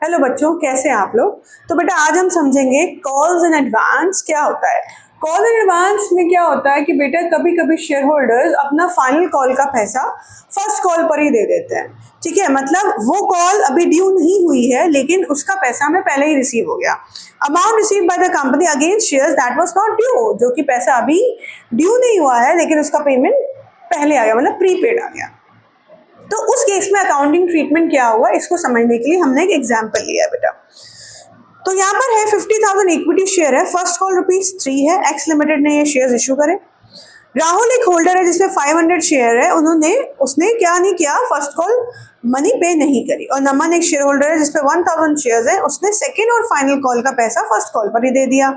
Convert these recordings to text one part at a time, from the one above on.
Hello बच्चों, कैसे हैं आप लोग। तो बेटा आज हम समझेंगे कॉल्स इन एडवांस क्या होता है। कॉल इन एडवांस में क्या होता है कि बेटा कभी कभी शेयर होल्डर्स अपना फाइनल कॉल का पैसा फर्स्ट कॉल पर ही दे देते हैं। ठीक है, मतलब वो कॉल अभी ड्यू नहीं हुई है लेकिन उसका पैसा हमें पहले ही रिसीव हो गया। Amount receive by the company against shares that was not due, जो कि पैसा अभी ड्यू नहीं हुआ है लेकिन उसका पेमेंट पहले आ गया, मतलब प्रीपेड आ गया। तो उस केस में अकाउंटिंग ट्रीटमेंट क्या होगा, इसको समझने के लिए हमने एक एग्जांपल लिया है बेटा। तो यहाँ पर है 50,000 इक्विटी शेयर है, फर्स्ट कॉल ₹3 है, एक्स लिमिटेड ने ये शेयर्स इशू करे। राहुल एक होल्डर है जिसमें 500 शेयर है, उसने क्या नहीं किया, फर्स्ट कॉल मनी पे नहीं करी। और नमन एक शेयर होल्डर है जिसपे 1000 शेयर्स है, उसने सेकेंड और फाइनल कॉल का पैसा फर्स्ट कॉल पर ही दे दिया।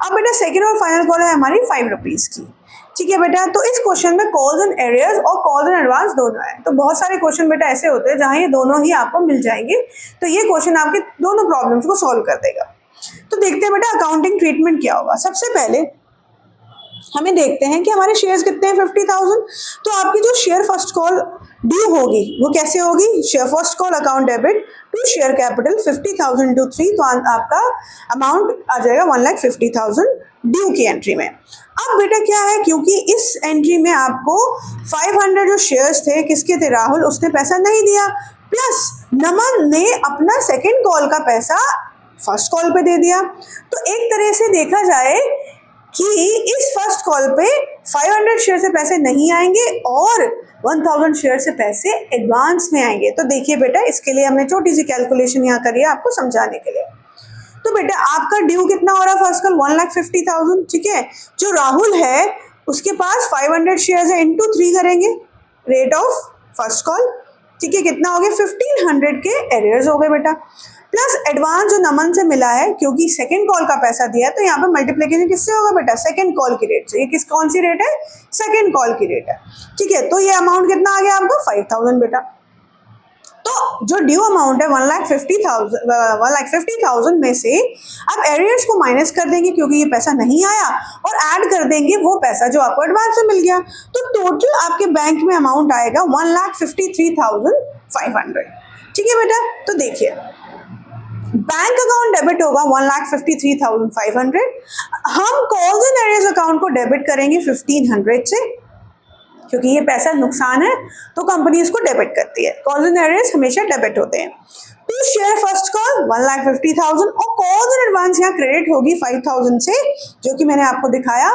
अब बेटा सेकेंड और फाइनल कॉल है हमारी ₹5 की। ठीक है बेटा, तो इस क्वेश्चन में कॉल्स इन एरियर्स और कॉल्स इन एडवांस दोनों है। तो बहुत सारे क्वेश्चन बेटा ऐसे होते हैं जहां ये दोनों ही आपको मिल जाएंगे, तो ये क्वेश्चन आपके दोनों प्रॉब्लम्स को सॉल्व कर देगा। तो देखते हैं बेटा अकाउंटिंग ट्रीटमेंट क्या होगा। सबसे पहले हमें देखते हैं कि हमारे शेयर्स कितने हैं, 50,000। तो आपकी जो शेयर फर्स्ट कॉल ड्यू होगी वो कैसे होगी, share first call account debit to share capital 50,000 to 3, तो आपका अमाउंट आ जाएगा 1,50,000 ड्यू की एंट्री में। अब बेटा क्या है, क्योंकि इस एंट्री में आपको 500 जो शेयर्स थे किसके थे, राहुल, उसने पैसा नहीं दिया, प्लस नमन ने अपना सेकेंड कॉल का पैसा फर्स्ट कॉल पे दे दिया। तो एक तरह से देखा जाए कि इस फर्स्ट कॉल पे 500 शेयर से पैसे नहीं आएंगे और 1000 शेयर से पैसे एडवांस में आएंगे। तो देखिए बेटा, इसके लिए हमने छोटी सी कैलकुलेशन यहाँ करी है आपको समझाने के लिए। तो बेटा आपका ड्यू कितना हो रहा है फर्स्ट कॉल, 1,50,000। ठीक है, जो राहुल है उसके पास 500 शेयर है, इंटू 3 करेंगे रेट ऑफ फर्स्ट कॉल। ठीक है, कितना हो गया, 1500 के एरियर्स हो गए बेटा, प्लस एडवांस जो नमन से मिला है, क्योंकि सेकंड कॉल का पैसा दिया है तो यहाँ पे मल्टीप्लिकेशन किससे होगा बेटा, सेकंड कॉल की रेट से। ये कौन सी रेट है, सेकंड कॉल की रेट है। ठीक है, तो ये अमाउंट कितना आ गया आपका, 5,000 बेटा। तो जो ड्यू अमाउंट है 1,50,000 में से आप एरियर्स को माइनस कर देंगे क्योंकि ये पैसा नहीं आया, और ऐड कर देंगे वो पैसा जो आपको एडवांस में मिल गया। तो टोटल आपके बैंक में अमाउंट आएगा 1,53,500। ठीक है बेटा, तो देखिए बैंक अकाउंट डेबिट होगा 1,53,500। हम कॉल्स एंड एरियर्स अकाउंट को डेबिट करेंगे 1,500 से, क्योंकि ये पैसा नुकसान है तो कंपनी इसको डेबिट करती है। कॉल्स एंड एरियर्स हमेशा डेबिट होते हैं। टू शेयर फर्स्ट कॉल 1,50,000 और कॉल्स एंड एडवांस यहाँ क्रेडिट होगी 5,000 से, जो कि मैंने आपको दिखाया।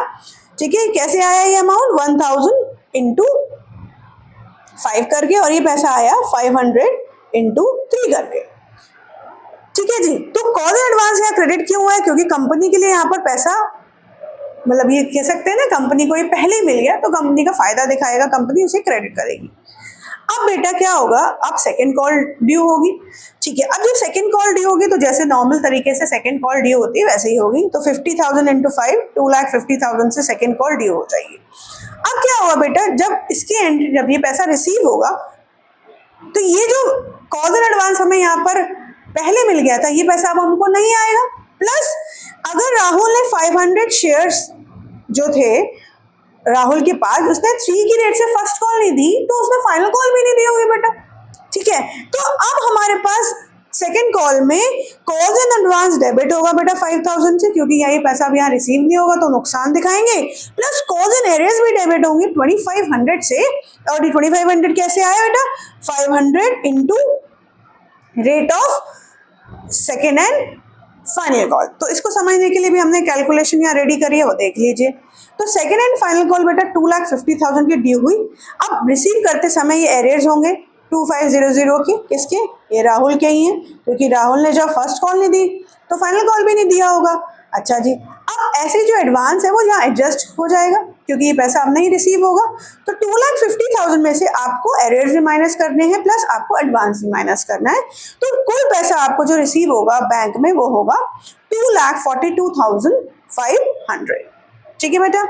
ठीक है, कैसे आया ये अमाउंट, 1,000 इंटू 5 करके, और ये पैसा आया 500 इंटू 3 करके। ठीक है जी, तो कॉल एंड एडवांस यहाँ क्रेडिट क्यों हुआ है, क्योंकि कंपनी के लिए यहाँ पर पैसा, मतलब ये कह सकते हैं ना कंपनी को ये पहले ही मिल गया तो कंपनी का फायदा दिखाएगा, कंपनी उसे क्रेडिट करेगी। अब बेटा क्या होगा, अब सेकंड कॉल ड्यू होगी। ठीक है, अब जब सेकंड कॉल ड्यू होगी तो जैसे नॉर्मल तरीके से सेकंड कॉल ड्यू होती है वैसे ही होगी। तो 50,000 इंटू 5, 2,50,000 से सेकंड कॉल ड्यू हो जाएगी। अब क्या होगा बेटा, जब इसकी एंट्री, जब ये पैसा रिसीव होगा तो ये जो कॉल एंड एडवांस हमें यहाँ पर पहले मिल गया था, ये पैसा अब हमको नहीं आएगा। प्लस अगर राहुल ने 500 शेयर्स जो थे राहुल के पास, उसने 3 की रेट से फर्स्ट कॉल नहीं दी तो उसने फाइनल कॉल भी नहीं दी होगी बेटा। ठीक है, तो अब हमारे पास सेकंड कॉल में कॉल्स एंड एडवांस डेबिट होगा बेटा 5,000 से, क्योंकि ये पैसा अब यहाँ रिसीव नहीं होगा तो नुकसान दिखाएंगे। प्लस कॉल्स एंड एरियर्स भी डेबिट होंगे 2,500 से, और 2,500 कैसे आया बेटा, 500 into rate of second and final call. तो इसको समझने के लिए भी हमने कैलकुलेशन यहाँ रेडी करी है, वो देख लीजिए। तो सेकेंड एंड फाइनल कॉल बेटा 2,50,000 की ड्यू हुई। अब रिसीव करते समय ये एरियर्स होंगे 2,500 के, किसके, ये राहुल के ही हैं, क्योंकि राहुल ने जब फर्स्ट कॉल नहीं दी तो फाइनल कॉल भी नहीं दिया होगा। अच्छा जी, अब ऐसे जो एडवांस है वो यहाँ एडजस्ट हो जाएगा क्योंकि ये पैसा अब नहीं रिसीव होगा। तो 2,50,000 में से आपको एरियर्स भी माइनस करने हैं, प्लस आपको एडवांस भी माइनस करना है। तो कुल पैसा आपको जो रिसीव होगा बैंक में वो होगा 2,42,500। ठीक है बेटा,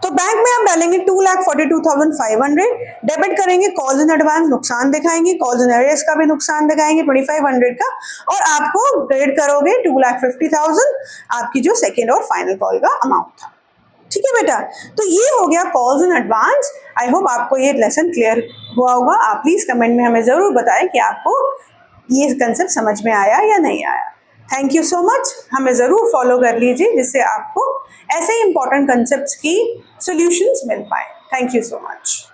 तो बैंक में आप डालेंगे 2,42,500, डेबिट करेंगे कॉल्स इन एडवांस, नुकसान दिखाएंगे, कॉल्स इन एरियर्स का भी नुकसान दिखाएंगे 2,500 का, और आपको क्रेडिट करोगे 2,50,000 आपकी जो सेकेंड और फाइनल कॉल का अमाउंट था। ठीक है बेटा, तो ये हो गया calls in advance. I hope आपको ये लेसन क्लियर हुआ होगा। आप प्लीज कमेंट में हमें जरूर बताएं कि आपको ये कंसेप्ट समझ में आया या नहीं आया। थैंक यू सो मच, हमें ज़रूर फॉलो कर लीजिए जिससे आपको ऐसे इंपॉर्टेंट कंसेप्ट्स की सॉल्यूशंस मिल पाए। Thank you so much.